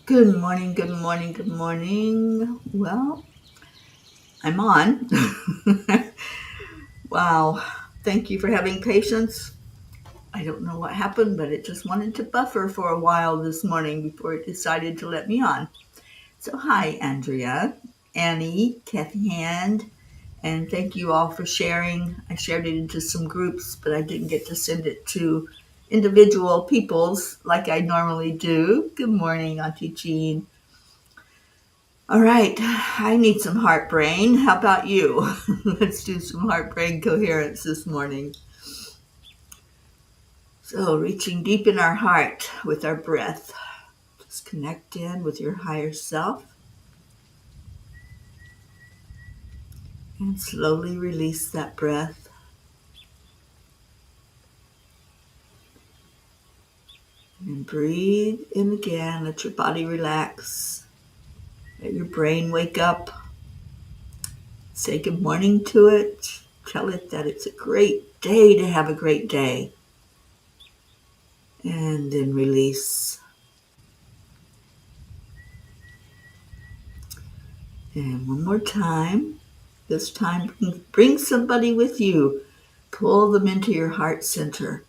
Good morning, good morning, good morning. Well, I'm on. Wow. Thank you for having patience. I don't know what happened, but it just wanted to buffer for a while this morning before it decided to let me on. So, hi, Andrea, Annie, Kathy Hand, and thank you all for sharing. I shared it into some groups, but I didn't get to send it to individual peoples like I normally do. Good morning, Auntie Jean. All right, I need some heart brain. How about you? Let's do some heart brain coherence this morning. So, reaching deep in our heart with our breath. Just connect in with your higher self and slowly release that breath. And breathe in again. Let your body relax. Let your brain wake up. Say good morning to it. Tell it that it's a great day to have a great day. And then release. And one more time. This time, bring somebody with you. Pull them into your heart center.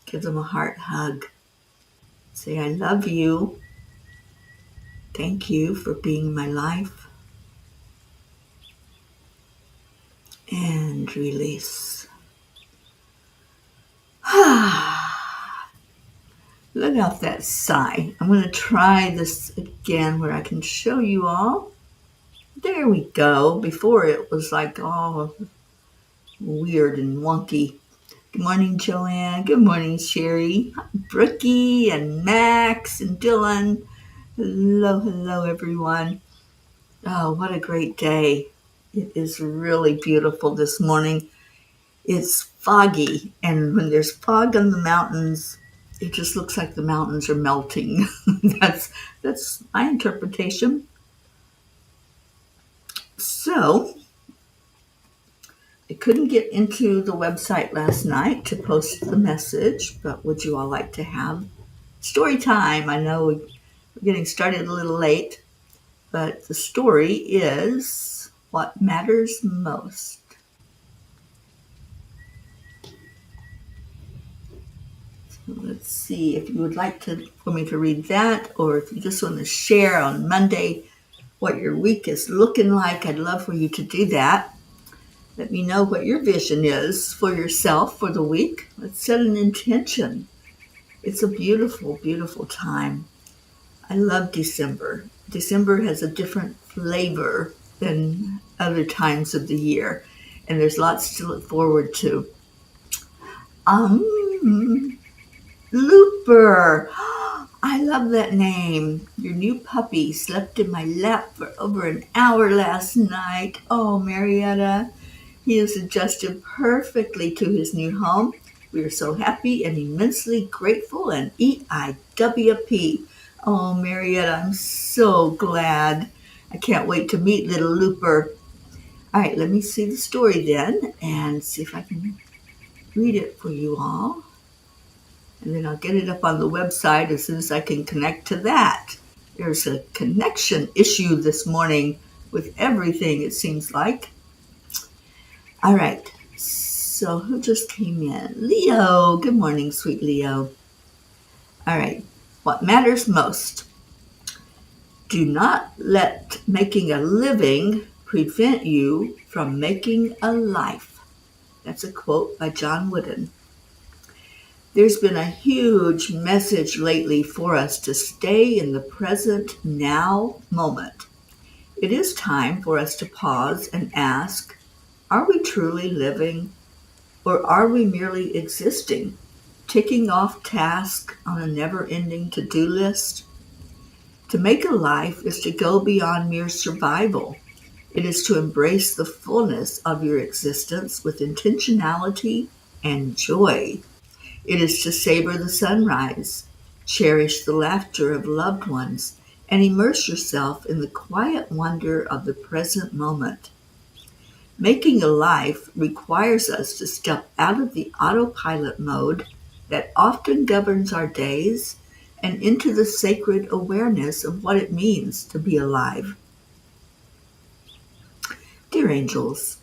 Give them a heart hug. Say, I love you. Thank you for being in my life. And release. Let out that sigh. I'm going to try this again where I can show you all. There we go. Before it was like all weird and wonky. Good morning, Joanne. Good morning, Sherry. Brookie and Max and Dylan. Hello, hello, everyone. Oh, what a great day. It is really beautiful this morning. It's foggy, and when there's fog on the mountains, it just looks like the mountains are melting. That's my interpretation. So, I couldn't get into the website last night to post the message, but would you all like to have story time? I know we're getting started a little late, but the story is What Matters Most. So let's see if you would like for me to read that, or if you just want to share on Monday what your week is looking like. I'd love for you to do that. Let me know what your vision is for yourself for the week. Let's set an intention. It's a beautiful, beautiful time. I love December. December has a different flavor than other times of the year, and there's lots to look forward to. Looper. I love that name. Your new puppy slept in my lap for over an hour last night. Oh, Marietta. He has adjusted perfectly to his new home. We are so happy and immensely grateful and EIWP. Oh, Marietta, I'm so glad. I can't wait to meet little Looper. All right, let me see the story then and see if I can read it for you all. And then I'll get it up on the website as soon as I can connect to that. There's a connection issue this morning with everything, it seems like. All right. So who just came in? Leo. Good morning, sweet Leo. All right. What matters most? Do not let making a living prevent you from making a life. That's a quote by John Wooden. There's been a huge message lately for us to stay in the present now moment. It is time for us to pause and ask, are we truly living, or are we merely existing, ticking off tasks on a never-ending to-do list? To make a life is to go beyond mere survival. It is to embrace the fullness of your existence with intentionality and joy. It is to savor the sunrise, cherish the laughter of loved ones, and immerse yourself in the quiet wonder of the present moment. Making a life requires us to step out of the autopilot mode that often governs our days and into the sacred awareness of what it means to be alive. Dear angels,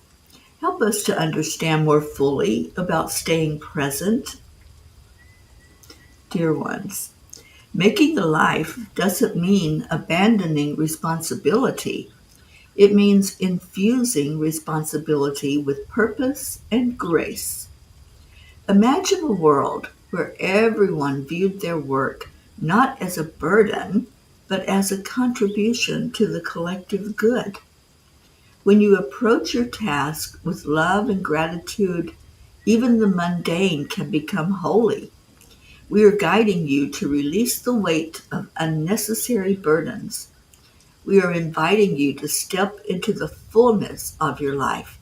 help us to understand more fully about staying present. Dear ones, making a life doesn't mean abandoning responsibility. It means infusing responsibility with purpose and grace. Imagine a world where everyone viewed their work not as a burden, but as a contribution to the collective good. When you approach your task with love and gratitude, even the mundane can become holy. We are guiding you to release the weight of unnecessary burdens. We are inviting you to step into the fullness of your life,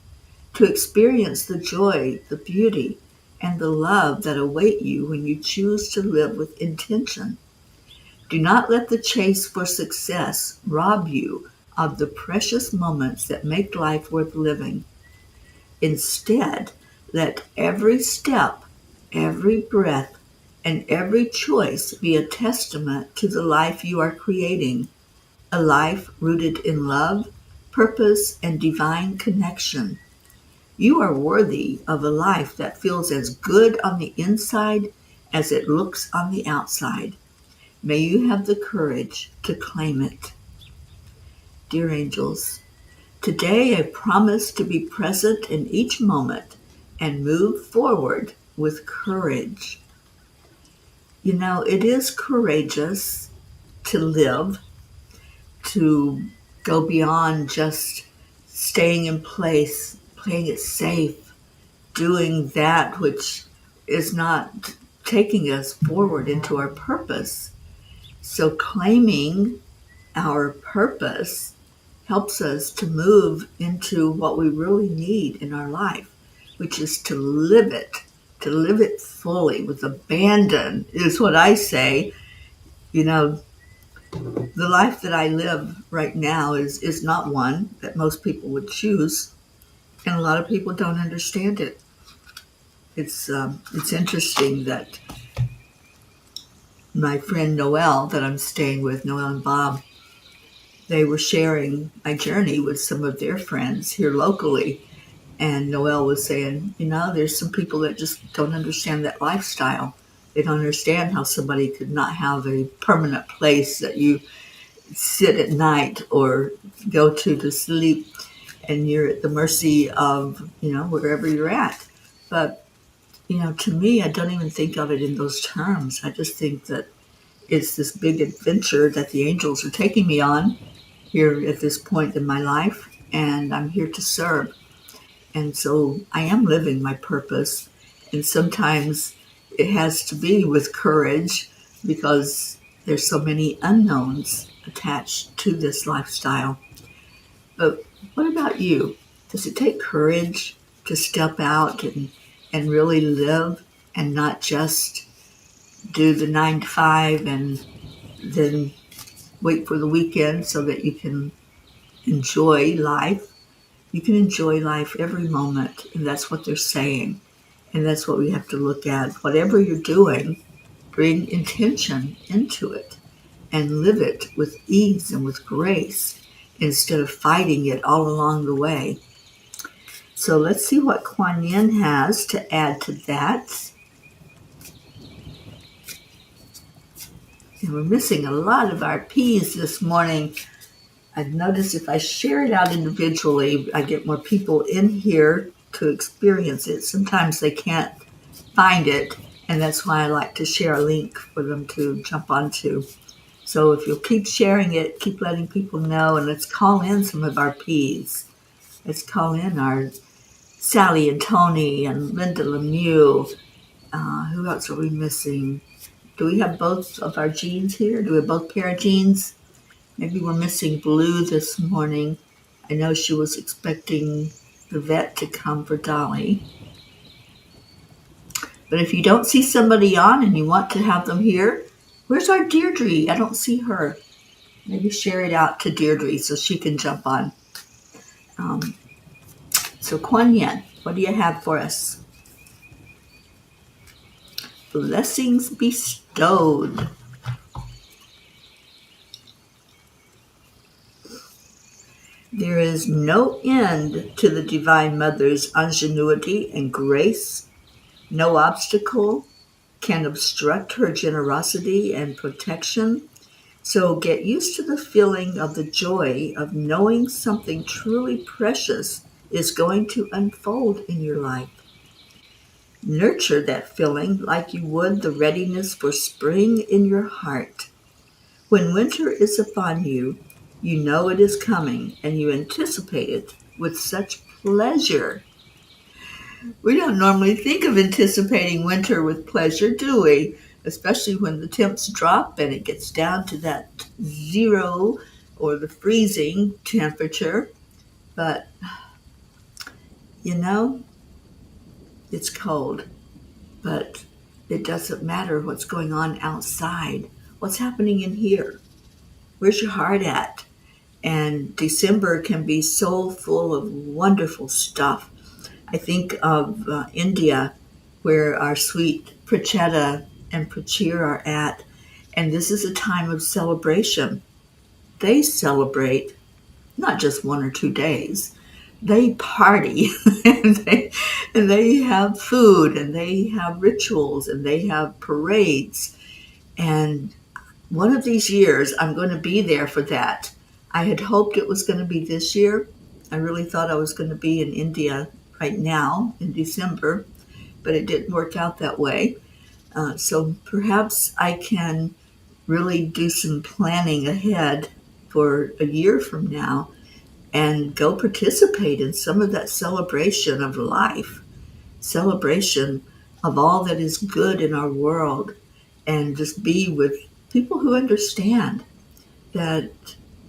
to experience the joy, the beauty, and the love that await you when you choose to live with intention. Do not let the chase for success rob you of the precious moments that make life worth living. Instead, let every step, every breath, and every choice be a testament to the life you are creating, a life rooted in love, purpose, and divine connection. You are worthy of a life that feels as good on the inside as it looks on the outside. May you have the courage to claim it. Dear angels, today I promise to be present in each moment and move forward with courage. You know, it is courageous to live, to go beyond just staying in place, playing it safe, doing that which is not taking us forward into our purpose. So claiming our purpose helps us to move into what we really need in our life, which is to live it fully with abandon, is what I say. You know, the life that I live right now is not one that most people would choose, and a lot of people don't understand it. It's interesting that my friend Noelle, that I'm staying with, Noelle and Bob, they were sharing my journey with some of their friends here locally. And Noelle was saying, you know, there's some people that just don't understand that lifestyle. They don't understand how somebody could not have a permanent place that you sit at night or go to sleep, and you're at the mercy of, you know, wherever you're at. But, you know, to me, I don't even think of it in those terms. I just think that it's this big adventure that the angels are taking me on here at this point in my life, and I'm here to serve. And so I am living my purpose. And sometimes it has to be with courage because there's so many unknowns attached to this lifestyle. But what about you? Does it take courage to step out and really live and not just do the 9 to 5 and then wait for the weekend so that you can enjoy life? You can enjoy life every moment, and that's what they're saying. And that's what we have to look at. Whatever you're doing, bring intention into it and live it with ease and with grace instead of fighting it all along the way. So let's see what Kuan Yin has to add to that. And we're missing a lot of our P's this morning. I've noticed if I share it out individually, I get more people in here to experience it. Sometimes they can't find it, and that's why I like to share a link for them to jump onto. So if you'll keep sharing it, keep letting people know, and let's call in some of our P's. Let's call in our Sally and Tony and Linda Lemieux. Who else are we missing? Do we have both of our jeans here? Do we have both pair of jeans? Maybe we're missing Blue this morning. I know she was expecting the vet to come for Dolly. But if you don't see somebody on and you want to have them here, where's our Deirdre? I don't see her. Maybe share it out to Deirdre so she can jump on. So Kuan Yin, what do you have for us? Blessings bestowed. There is no end to the Divine Mother's ingenuity and grace. No obstacle can obstruct her generosity and protection. So get used to the feeling of the joy of knowing something truly precious is going to unfold in your life. Nurture that feeling like you would the readiness for spring in your heart. When winter is upon you, you know it is coming and you anticipate it with such pleasure. We don't normally think of anticipating winter with pleasure, do we? Especially when the temps drop and it gets down to that zero or the freezing temperature. But, you know, it's cold. But it doesn't matter what's going on outside. What's happening in here? Where's your heart at? And December can be so full of wonderful stuff. I think of India, where our sweet Prachetta and Prachir are at, and this is a time of celebration. They celebrate not just 1 or 2 days. They party and they have food and they have rituals and they have parades. And one of these years, I'm going to be there for that. I had hoped it was going to be this year. I really thought I was going to be in India right now in December, but it didn't work out that way. So perhaps I can really do some planning ahead for a year from now and go participate in some of that celebration of life, celebration of all that is good in our world, and just be with people who understand that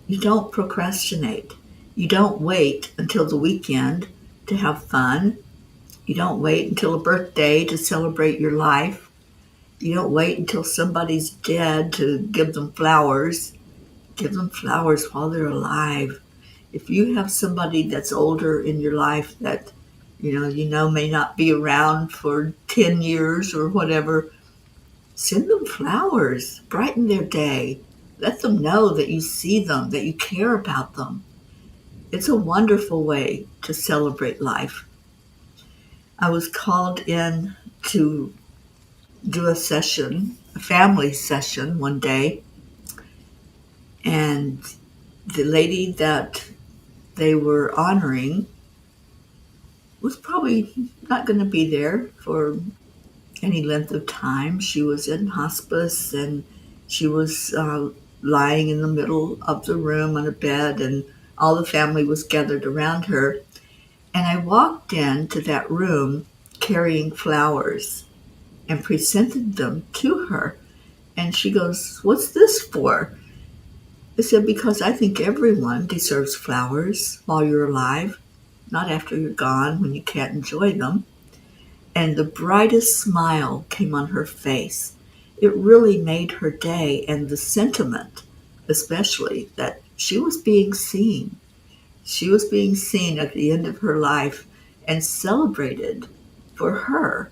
you don't procrastinate. You don't wait until the weekend to have fun. You don't wait until a birthday to celebrate your life. You don't wait until somebody's dead to give them flowers. Give them flowers while they're alive. If you have somebody that's older in your life that you know may not be around for 10 years or whatever, send them flowers. Brighten their day. Let them know that you see them, that you care about them. It's a wonderful way to celebrate life. I was called in to do a session, a family session one day, and the lady that they were honoring was probably not going to be there for any length of time. She was in hospice and she was lying in the middle of the room on a bed, and all the family was gathered around her. And I walked into that room carrying flowers and presented them to her. And she goes, "What's this for?" I said, "Because I think everyone deserves flowers while you're alive, not after you're gone when you can't enjoy them." And the brightest smile came on her face. It really made her day, and the sentiment, especially, that she was being seen. She was being seen at the end of her life and celebrated for her.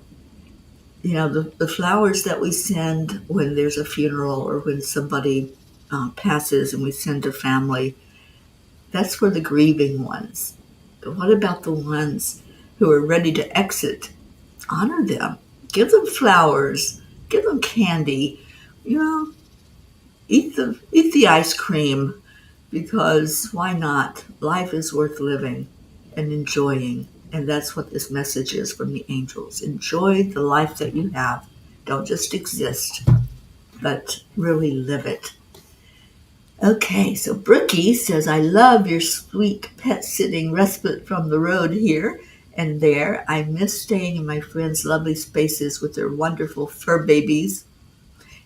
You know, the flowers that we send when there's a funeral or when somebody passes and we send a family, that's for the grieving ones. But what about the ones who are ready to exit? Honor them. Give them flowers. Give them candy. You know, eat the ice cream, because why not? Life is worth living and enjoying. And that's what this message is from the angels. Enjoy the life that you have. Don't just exist, but really live it. Okay, so Brookie says, "I love your sweet pet sitting respite from the road here and there. I miss staying in my friends' lovely spaces with their wonderful fur babies.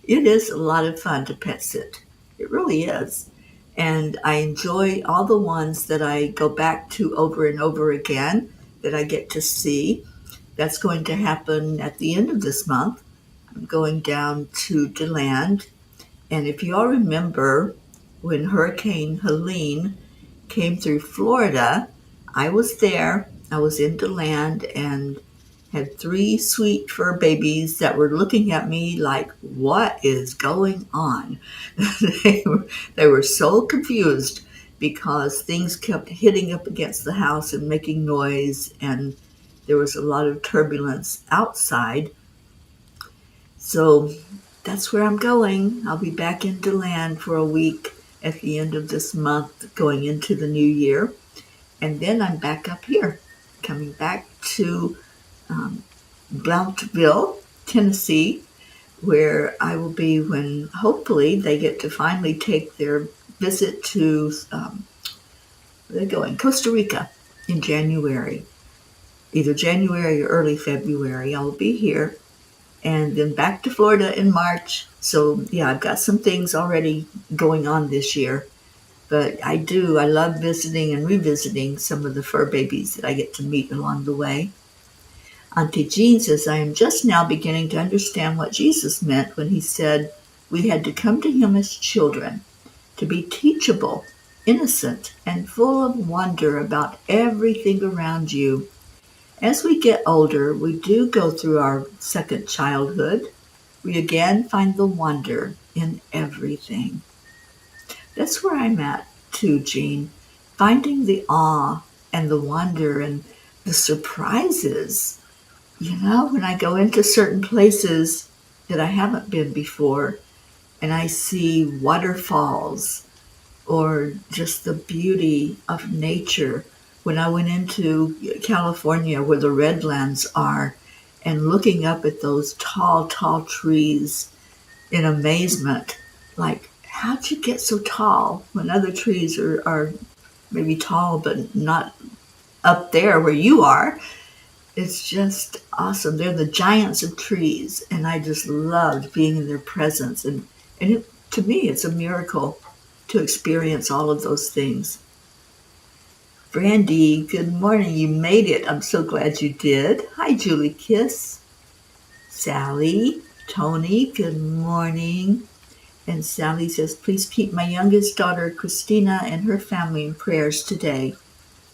It is a lot of fun to pet sit. It really is. And I enjoy all the ones that I go back to over and over again that I get to see. That's going to happen at the end of this month. I'm going down to DeLand. And if you all remember when Hurricane Helene came through Florida, I was there. I was in DeLand and had 3 sweet fur babies that were looking at me like, what is going on? They were so confused. because things kept hitting up against the house and making noise, and there was a lot of turbulence outside. So that's where I'm going. I'll be back in DeLand for a week at the end of this month, going into the new year. And then I'm back up here, coming back to Blountville, Tennessee, where I will be when hopefully they get to finally take their visit to, they're going, Costa Rica in January, either January or early February. I will be here, and then back to Florida in March. So yeah, I've got some things already going on this year. But I love visiting and revisiting some of the fur babies that I get to meet along the way. Auntie Jean says, I am just now beginning to understand what Jesus meant when he said we had to come to him as children, to be teachable, innocent, and full of wonder about everything around you. As we get older, we do go through our second childhood. We again find the wonder in everything. That's where I'm at too, Jean. Finding the awe and the wonder and the surprises. You know, when I go into certain places that I haven't been before and I see waterfalls or just the beauty of nature. When I went into California where the redlands are and looking up at those tall, tall trees in amazement, like, how'd you get so tall when other trees are maybe tall but not up there where you are? It's just awesome. They're the giants of trees, and I just loved being in their presence. And to me, it's a miracle to experience all of those things. Brandy, good morning. You made it. I'm so glad you did. Hi, Julie Kiss. Sally, Tony, good morning. And Sally says, please keep my youngest daughter, Christina, and her family in prayers today.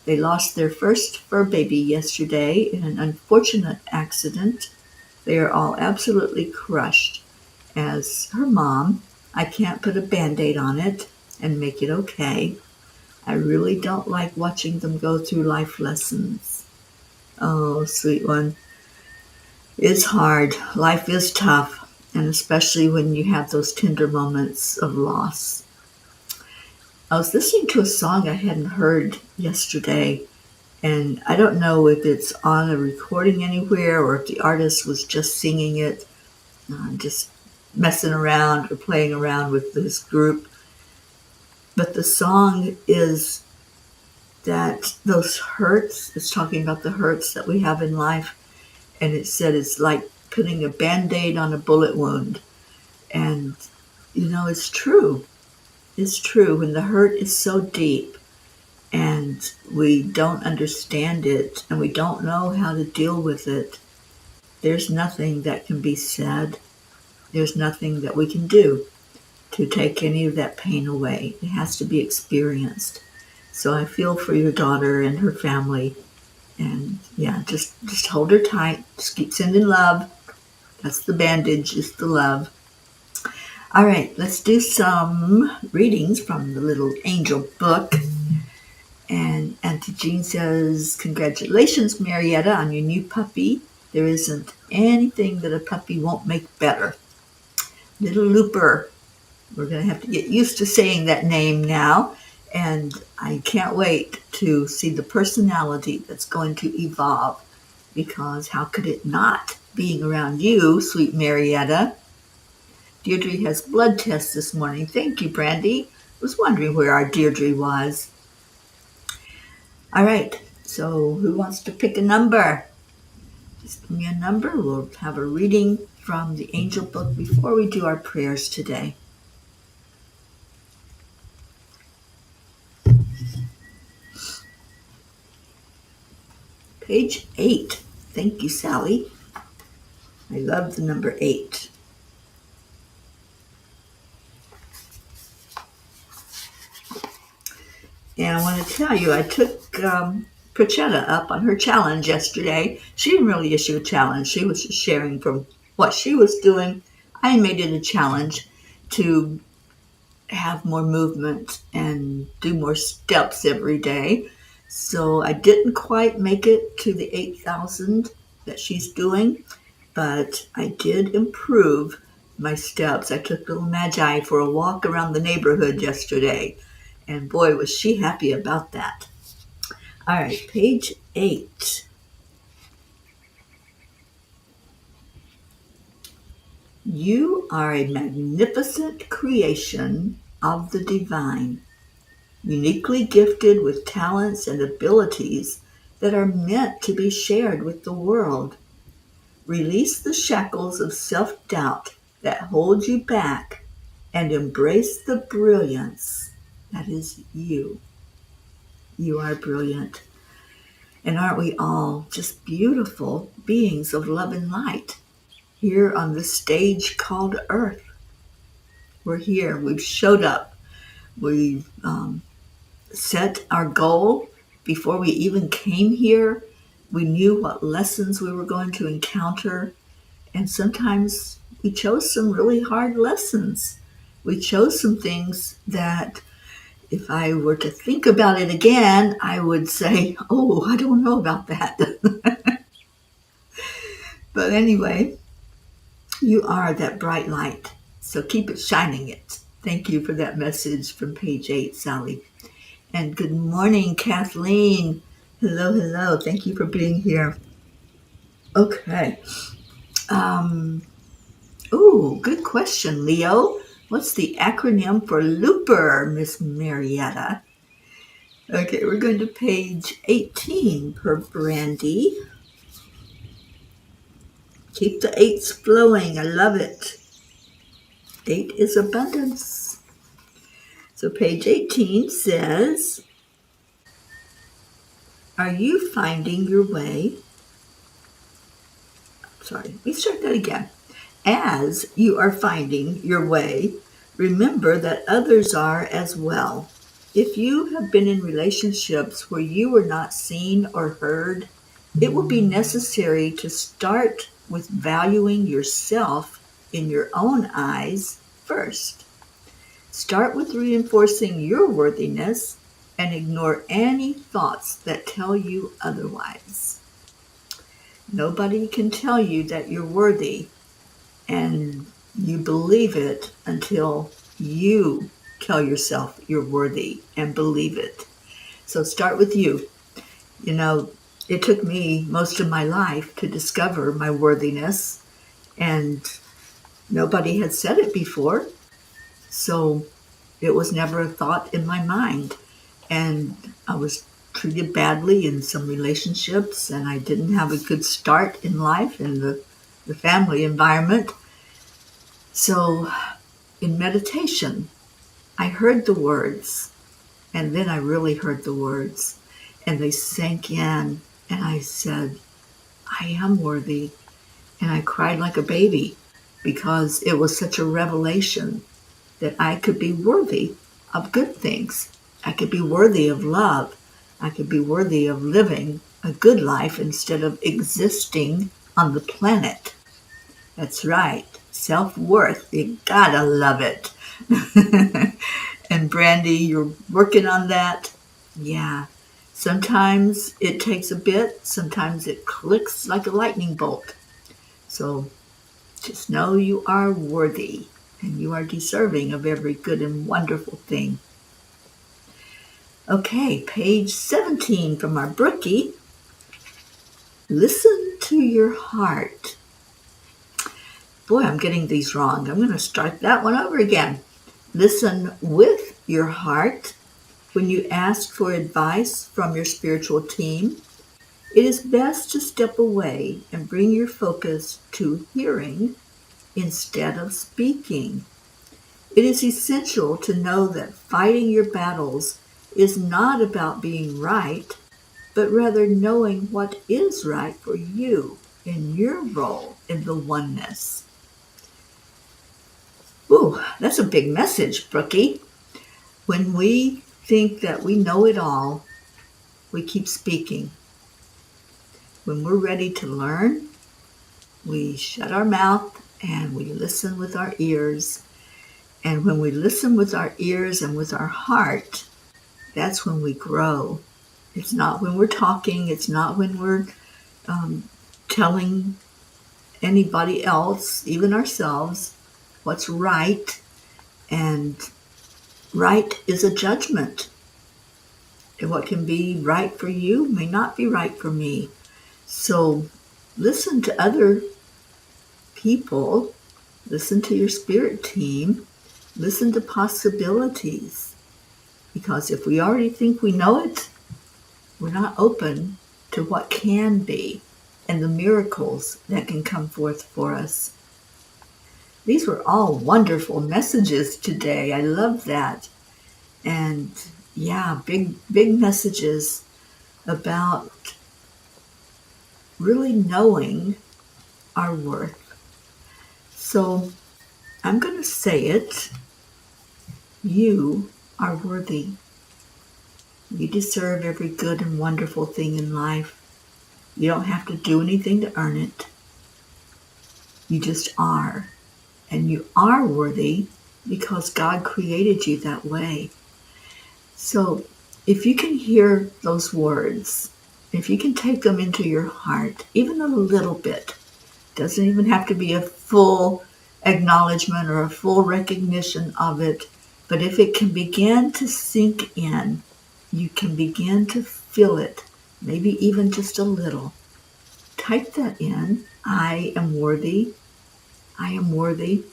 They lost their first fur baby yesterday in an unfortunate accident. They are all absolutely crushed. As her mom, I can't put a Band-Aid on it and make it okay. I really don't like watching them go through life lessons. Oh, sweet one. It's hard. Life is tough, and especially when you have those tender moments of loss. I was listening to a song I hadn't heard yesterday, and I don't know if it's on a recording anywhere or if the artist was just singing it, just messing around or playing around with this group. But the song is that those hurts, it's talking about the hurts that we have in life, and it said it's like putting a Band-Aid on a bullet wound. And, you know, it's true. It's true. When the hurt is so deep and we don't understand it and we don't know how to deal with it, there's nothing that can be said. There's nothing that we can do to take any of that pain away. It has to be experienced. So I feel for your daughter and her family. And yeah, just hold her tight. Just keep sending love. That's the bandage, is the love. All right, let's do some readings from the little angel book. And Auntie Jean says, congratulations, Marietta, on your new puppy. There isn't anything that a puppy won't make better. Little Looper. We're going to have to get used to saying that name now. And I can't wait to see the personality that's going to evolve. Because how could it not, being around you, sweet Marietta? Deirdre has blood tests this morning. Thank you, Brandy. Was wondering where our Deirdre was. All right, so who wants to pick a number? Just give me a number. We'll have a reading from the angel book before we do our prayers today. Page 8. Thank you, Sally. I love the number 8. And I want to tell you, I took Pritchetta up on her challenge yesterday. She didn't really issue a challenge. She was just sharing from what she was doing. I made it a challenge to have more movement and do more steps every day. So I didn't quite make it to the 8,000 that she's doing, but I did improve my steps. I took little Magi for a walk around the neighborhood yesterday, and boy, was she happy about that. All right, page 8. You are a magnificent creation of the divine, uniquely gifted with talents and abilities that are meant to be shared with the world. Release the shackles of self-doubt that hold you back and embrace the brilliance that is you. You are brilliant. And aren't we all just beautiful beings of love and light here on this stage called Earth? We're here. We've showed up. We've set our goal before we even came here. We knew what lessons we were going to encounter. And sometimes we chose some really hard lessons. We chose some things that if I were to think about it again, I would say, oh, I don't know about that. But anyway, you are that bright light. So keep it shining it. Thank you for that message from page 8, Sally. And good morning, Kathleen. Hello, hello. Thank you for being here. Okay. Good question, Leo. What's the acronym for Looper, Miss Marietta? Okay, we're going to page 18 per Brandy. Keep the 8s flowing. I love it. 8 is abundance. So page 18 says, are you finding your way? Sorry, let me start that again. As you are finding your way, remember that others are as well. If you have been in relationships where you were not seen or heard, it will be necessary to start with valuing yourself in your own eyes first. Start with reinforcing your worthiness and ignore any thoughts that tell you otherwise. Nobody can tell you that you're worthy, and you believe it until you tell yourself you're worthy and believe it. So start with you. You know, it took me most of my life to discover my worthiness, and nobody had said it before. So it was never a thought in my mind. And I was treated badly in some relationships, and I didn't have a good start in life in the family environment. So in meditation, I heard the words, and then I really heard the words, and they sank in, and I said, I am worthy. And I cried like a baby because it was such a revelation that I could be worthy of good things. I could be worthy of love. I could be worthy of living a good life instead of existing on the planet. That's right. Self-worth. You gotta love it. And Brandy, you're working on that? Yeah. Sometimes it takes a bit. Sometimes it clicks like a lightning bolt. So just know you are worthy and you are deserving of every good and wonderful thing. Okay, page 17 from our Brookie. Listen to your heart. Boy, I'm getting these wrong. I'm going to start that one over again. Listen with your heart. When you ask for advice from your spiritual team, it is best to step away and bring your focus to hearing instead of speaking. It is essential to know that fighting your battles is not about being right, but rather knowing what is right for you in your role in the oneness. Ooh, that's a big message, Brookie. When we think that we know it all, we keep speaking. When we're ready to learn, we shut our mouth and we listen with our ears. And when we listen with our ears and with our heart, that's when we grow. It's not when we're talking. It's not when we're telling anybody else, even ourselves, what's right. And right is a judgment. And what can be right for you may not be right for me. So listen to other people, listen to your spirit team, listen to possibilities. Because if we already think we know it, we're not open to what can be and the miracles that can come forth for us. These were all wonderful messages today. I love that. And yeah, big messages about really knowing our worth. So I'm going to say it. You are worthy. You deserve every good and wonderful thing in life. You don't have to do anything to earn it. You just are. And you are worthy because God created you that way. So if you can hear those words, if you can take them into your heart, even a little bit, doesn't even have to be a full acknowledgement or a full recognition of it, but if it can begin to sink in, you can begin to feel it, maybe even just a little. Type that in. I am worthy. I am worthy.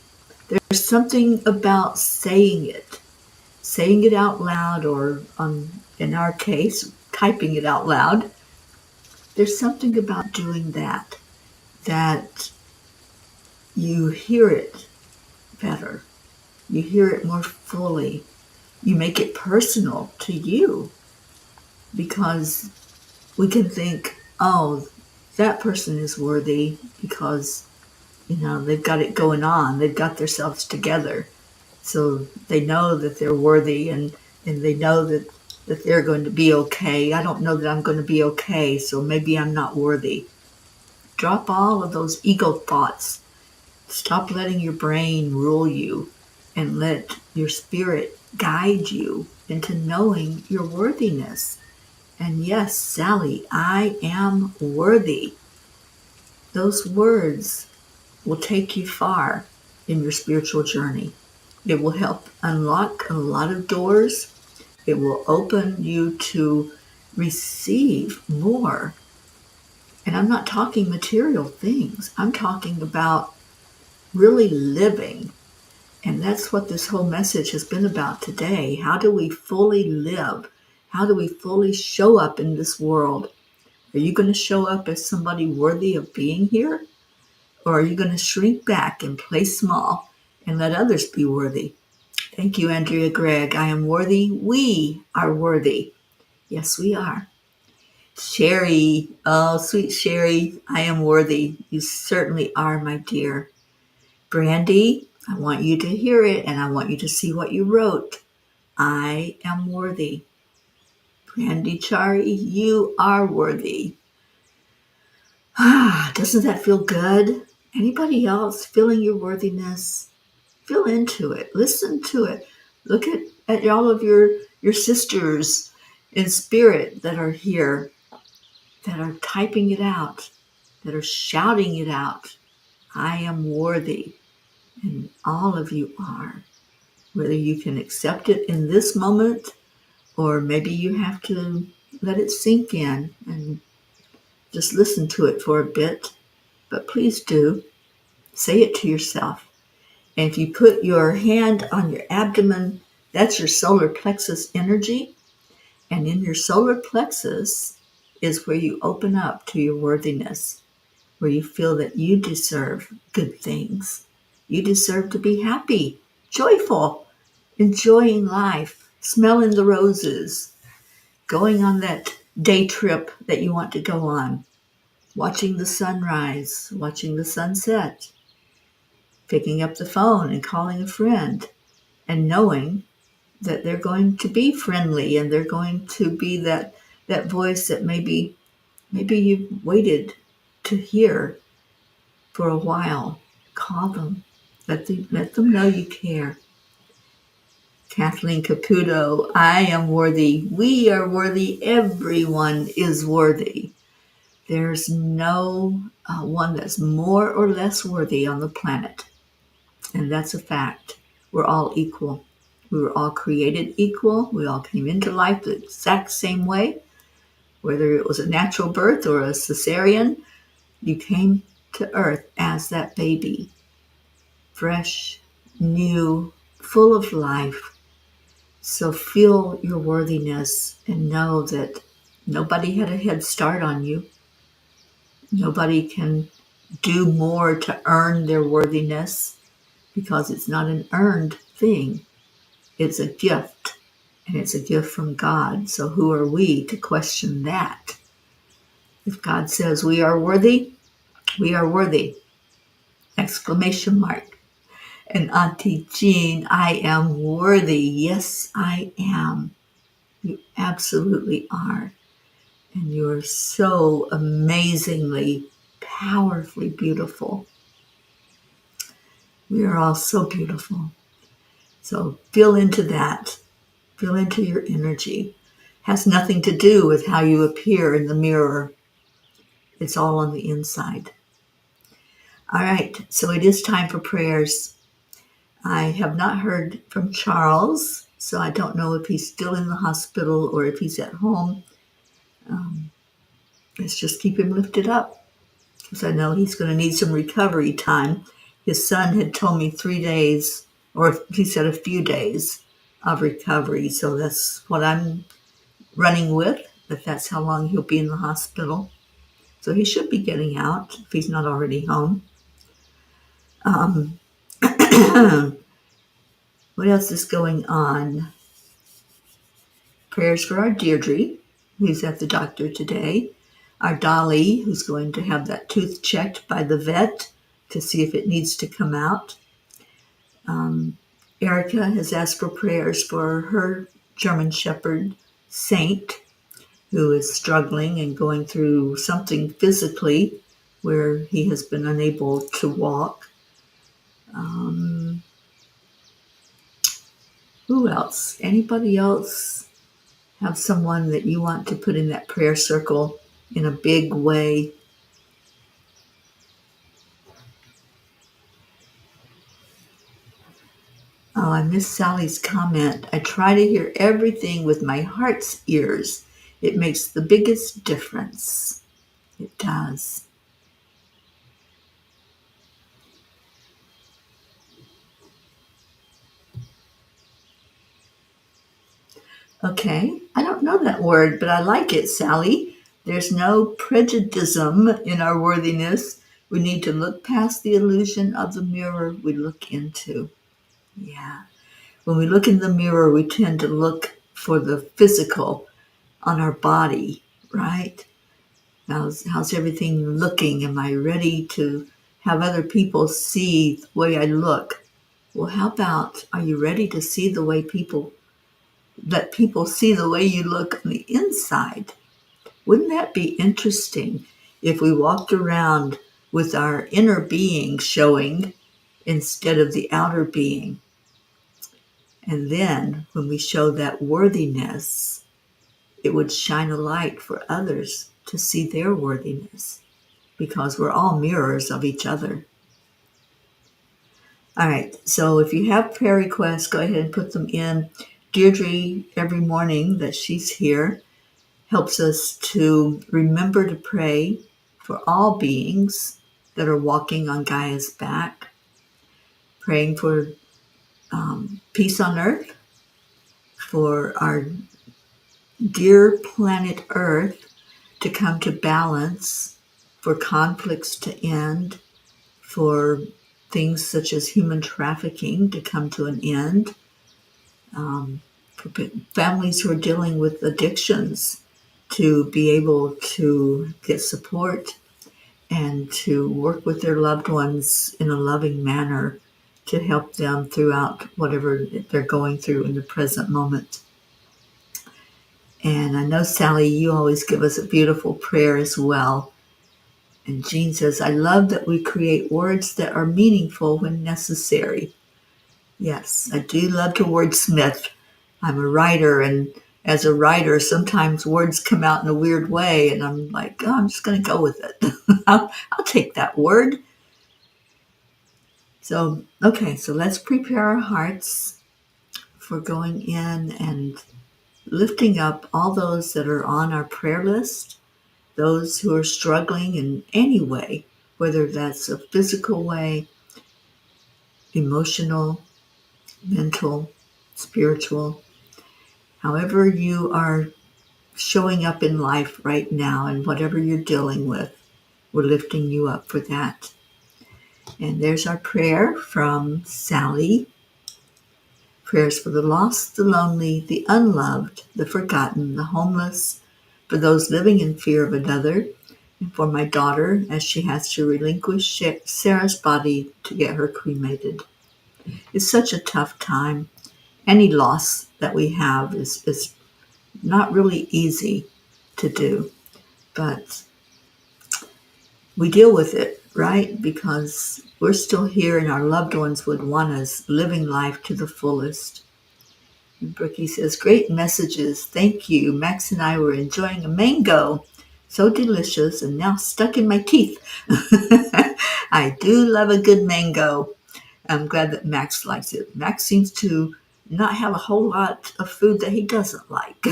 There's something about saying it out loud, or in our case, typing it out loud. There's something about doing that you hear it better. You hear it more fully. You make it personal to you, because we can think, oh, that person is worthy because, they've got it going on. They've got themselves together. So they know that they're worthy, and they know that they're going to be okay. I don't know that I'm going to be okay, so maybe I'm not worthy. Drop all of those ego thoughts. Stop letting your brain rule you and let your spirit guide you into knowing your worthiness. And yes, Sally, I am worthy. Those words will take you far in your spiritual journey. It will help unlock a lot of doors. It will open you to receive more. And I'm not talking material things. I'm talking about really living. And that's what this whole message has been about today. How do we fully live? How do we fully show up in this world? Are you going to show up as somebody worthy of being here? Or are you going to shrink back and play small and let others be worthy? Thank you, Andrea Gregg. I am worthy. We are worthy. Yes, we are. Sherry, oh, sweet Sherry, I am worthy. You certainly are, my dear. Brandy, I want you to hear it, and I want you to see what you wrote. I am worthy. Brandy Chari, you are worthy. Doesn't that feel good? Anybody else feeling your worthiness? Feel into it. Listen to it. Look at all of your sisters in spirit that are here, that are typing it out, that are shouting it out. I am worthy. And all of you are. Whether you can accept it in this moment, or maybe you have to let it sink in and just listen to it for a bit. But please do. Say it to yourself. And if you put your hand on your abdomen, that's your solar plexus energy. And in your solar plexus is where you open up to your worthiness, where you feel that you deserve good things. You deserve to be happy, joyful, enjoying life, smelling the roses, going on that day trip that you want to go on, watching the sunrise, watching the sunset, picking up the phone and calling a friend, and knowing that they're going to be friendly and they're going to be that voice that maybe you've waited to hear for a while. Call them. Let them know you care. Kathleen Caputo, I am worthy. We are worthy. Everyone is worthy. There's no one that's more or less worthy on the planet. And that's a fact. We're all equal. We were all created equal. We all came into life the exact same way. Whether it was a natural birth or a cesarean, you came to earth as that baby. Fresh, new, full of life. So feel your worthiness and know that nobody had a head start on you. Nobody can do more to earn their worthiness because it's not an earned thing. It's a gift, and it's a gift from God. So who are we to question that? If God says we are worthy, we are worthy. Exclamation mark. And Auntie Jean, I am worthy. Yes, I am. You absolutely are. And you're so amazingly, powerfully beautiful. We are all so beautiful. So feel into that. Feel into your energy. Has nothing to do with how you appear in the mirror. It's all on the inside. All right, so it is time for prayers. I have not heard from Charles, so I don't know if he's still in the hospital or if he's at home. Let's just keep him lifted up because I know he's going to need some recovery time. His son had told me 3 days, or he said a few days of recovery, so that's what I'm running with, if that's how long he'll be in the hospital. So he should be getting out if he's not already home. What else is going on? Prayers for our Deirdre, who's at the doctor today. Our Dolly, who's going to have that tooth checked by the vet to see if it needs to come out. Erica has asked for prayers for her German Shepherd, Saint, who is struggling and going through something physically where he has been unable to walk. Who else? Anybody else have someone that you want to put in that prayer circle in a big way? Oh, I missed Sally's comment. I try to hear everything with my heart's ears. It makes the biggest difference. It does. Okay, I don't know that word, but I like it, Sally. There's no prejudice in our worthiness. We need to look past the illusion of the mirror we look into. Yeah. When we look in the mirror, we tend to look for the physical on our body, right? How's everything looking? Am I ready to have other people see the way I look? Well, how about, are you ready to see the way let people see the way you look on the inside? Wouldn't that be interesting if we walked around with our inner being showing instead of the outer being? And then when we show that worthiness, it would shine a light for others to see their worthiness because we're all mirrors of each other. All right, so if you have prayer requests, go ahead and put them in. Deirdre, every morning that she's here, helps us to remember to pray for all beings that are walking on Gaia's back, praying for peace on earth, for our dear planet Earth to come to balance, for conflicts to end, for things such as human trafficking to come to an end, for families who are dealing with addictions to be able to get support and to work with their loved ones in a loving manner to help them throughout whatever they're going through in the present moment. And I know, Sally, you always give us a beautiful prayer as well. And Jean says, I love that we create words that are meaningful when necessary. Yes, I do love to wordsmith. I'm a writer, and as a writer, sometimes words come out in a weird way, and I'm like, oh, I'm just going to go with it. I'll take that word. So, okay, so let's prepare our hearts for going in and lifting up all those that are on our prayer list, those who are struggling in any way, whether that's a physical way, emotional, mental, spiritual, however you are showing up in life right now and whatever you're dealing with, we're lifting you up for that. And there's our prayer from Sally. Prayers for the lost, the lonely, the unloved, the forgotten, the homeless, for those living in fear of another, and for my daughter as she has to relinquish Sarah's body to get her cremated. It's such a tough time. Any loss that we have is not really easy to do, but we deal with it, right? Because we're still here and our loved ones would want us living life to the fullest. And Brookie says, great messages. Thank you. Max and I were enjoying a mango. So delicious and now stuck in my teeth. I do love a good mango. I'm glad that Max likes it. Max seems to not have a whole lot of food that he doesn't like.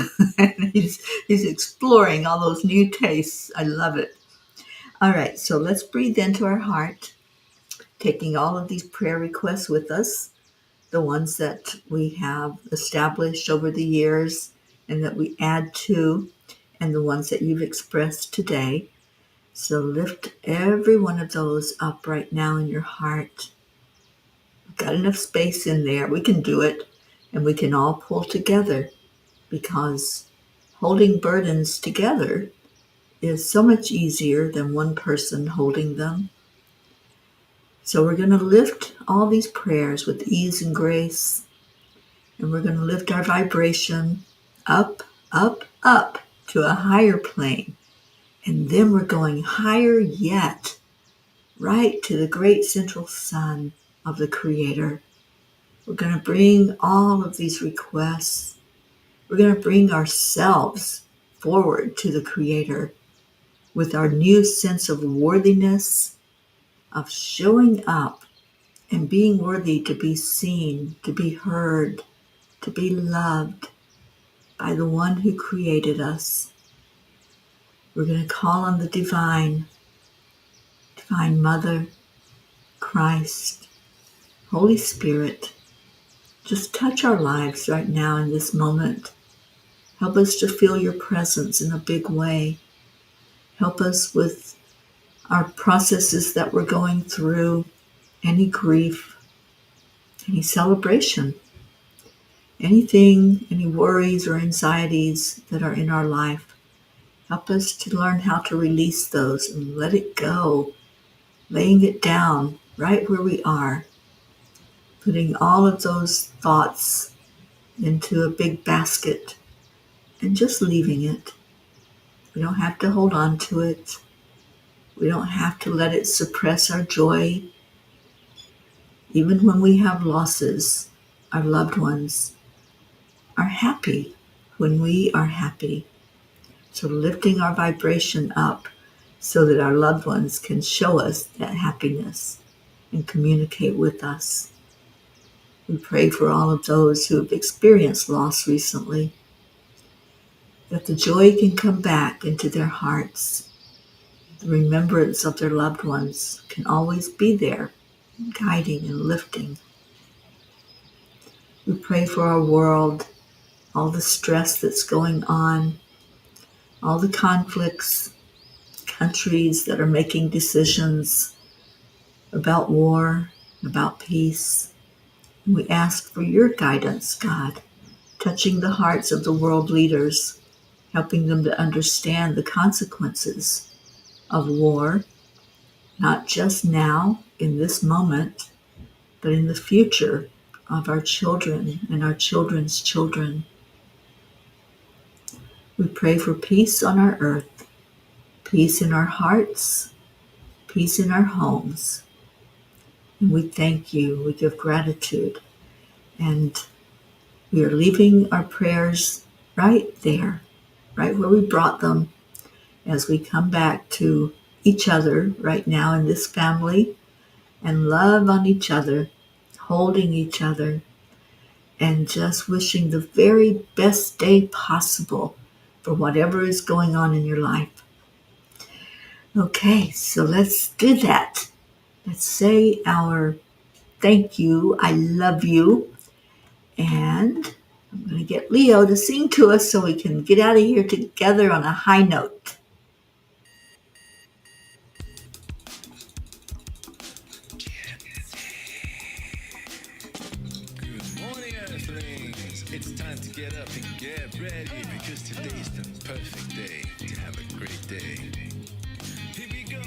he's exploring all those new tastes. I love it. All right, so let's breathe into our heart, taking all of these prayer requests with us, the ones that we have established over the years and that we add to, and the ones that you've expressed today. So lift every one of those up right now in your heart. We've got enough space in there. We can do it, and we can all pull together because holding burdens together is so much easier than one person holding them. So we're going to lift all these prayers with ease and grace, and we're going to lift our vibration up, up, up to a higher plane. And then we're going higher yet, right to the great central sun of the Creator. We're going to bring all of these requests. We're going to bring ourselves forward to the Creator with our new sense of worthiness, of showing up and being worthy to be seen, to be heard, to be loved by the one who created us. We're going to call on the Divine Mother, Christ, Holy Spirit. Just touch our lives right now in this moment. Help us to feel your presence in a big way. Help us with our processes that we're going through, any grief, any celebration, anything, any worries or anxieties that are in our life. Help us to learn how to release those and let it go, laying it down right where we are, putting all of those thoughts into a big basket and just leaving it. We don't have to hold on to it. We don't have to let it suppress our joy. Even when we have losses, our loved ones are happy when we are happy. So lifting our vibration up so that our loved ones can show us that happiness and communicate with us. We pray for all of those who have experienced loss recently, that the joy can come back into their hearts. The remembrance of their loved ones can always be there, guiding and lifting. We pray for our world, all the stress that's going on, all the conflicts, countries that are making decisions about war, about peace. And we ask for your guidance, God, touching the hearts of the world leaders, helping them to understand the consequences of war, not just now in this moment, but in the future of our children and our children's children. We pray for peace on our earth, peace in our hearts, peace in our homes. And we thank you. We give gratitude And we are leaving our prayers right there, right where we brought them, as we come back to each other right now in this family and love on each other, holding each other, and just wishing the very best day possible for whatever is going on in your life. Okay, so let's do that. Let's say our thank you, I love you, and I'm going to get Leo to sing to us so we can get out of here together on a high note. Good morning, Earthlings. It's time to get up and get ready because today's the perfect day to have a great day. Here we go,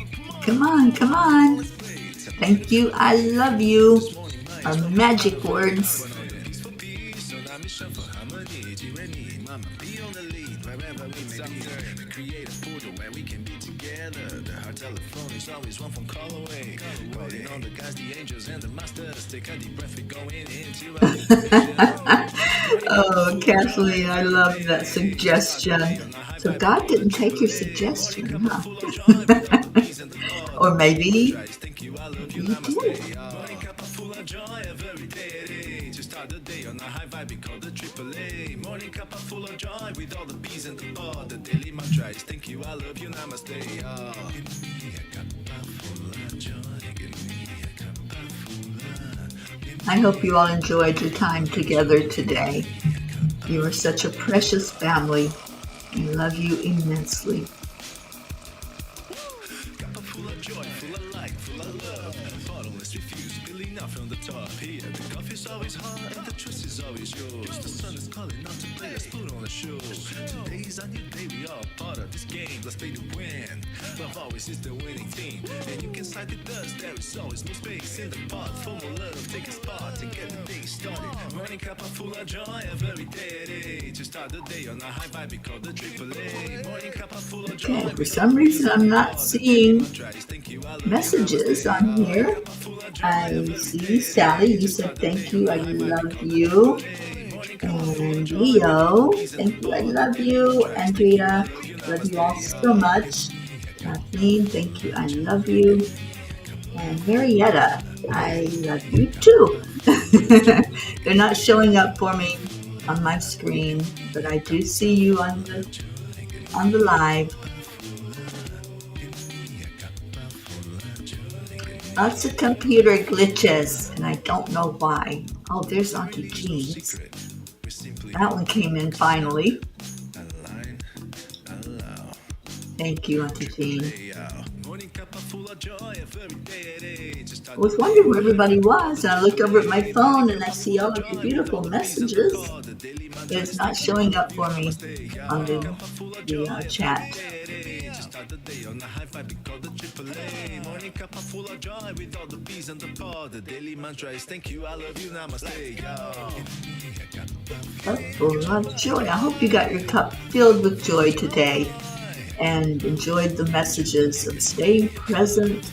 Come on, come on. let's play. It's a Thank you, I love you. this morning, night. Our magic words. Peace for peace, so now mission for harmony. Jireni, mama, be on the lead wherever we may be. We create a portal where we can be together. The heart telephone is always one phone call away. Calling on the guys, the angels, and the masters. Take a deep breath, we're going into our dimension. Oh, Kathleen, I love that suggestion. So God didn't take your suggestion, huh? Or maybe you did. Start the day on a high vibe, we call the AAA. Morning cup of full of joy with all the bees in the pod. The daily mantra is thank you, I love you, namaste. Give me a cup full of joy. Give me a cup full of. I hope you all enjoyed your time together today. You are such a precious family. I love you immensely. Cup full of joy, full of light, full of love. Bottomless refuse, spilling out from the top. Here, the coffee's always hot and the truth is always yours. The sun is calling out to play, let's put on a show. Today's a new day, we are part of this game. Let's play to win. Love always is the winning team. And you can side with us, there is always no space in the pot. For more love, take a spot to get the day started. Morning cup of full of joy every day. To start the day on a high vibe, we call the AAA. Morning cup of full of joy. Okay, for some reason I'm not seeing messages on here. I see Sally, you said thank you, I love you. And Leo, thank you, I love you. Andrea, love you all so much. Kathleen, thank you, I love you. And Marietta, I love you too. They're not showing up for me on my screen, but I do see you on the live. Lots of computer glitches, and I don't know why. Oh, there's Auntie Jean's. That one came in finally. Thank you, Auntie Jean. I was wondering where everybody was, and I looked over at my phone, and I see all of your beautiful messages, but it's not showing up for me on the chat. Start the day on a high vibe, we call the AAA. Morning cup of full of joy with all the bees in the pod. The daily mantra is thank you, I love you, namaste. Cup full of joy. I hope you got your cup filled with joy today and enjoyed the messages of staying present,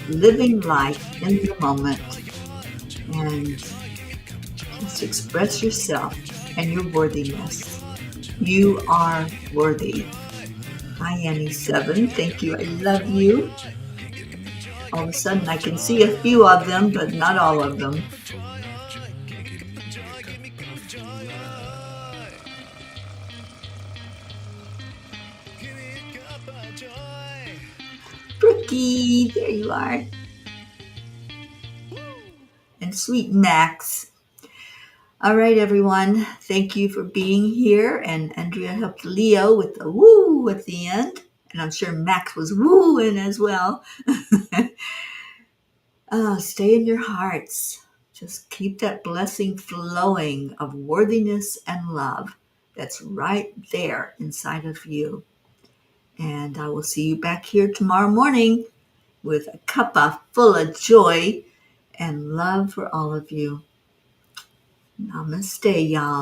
living life in the moment, and just express yourself and your worthiness. You are worthy. Hi, Annie7. Thank you. I love you. All of a sudden, I can see a few of them, but not all of them. Brookie, there you are. And sweet Max. All right, everyone. Thank you for being here. And Andrea helped Leo with the woo at the end. And I'm sure Max was wooing as well. Stay in your hearts. Just keep that blessing flowing of worthiness and love that's right there inside of you. And I will see you back here tomorrow morning with a cuppa full of joy and love for all of you. Namaste, y'all.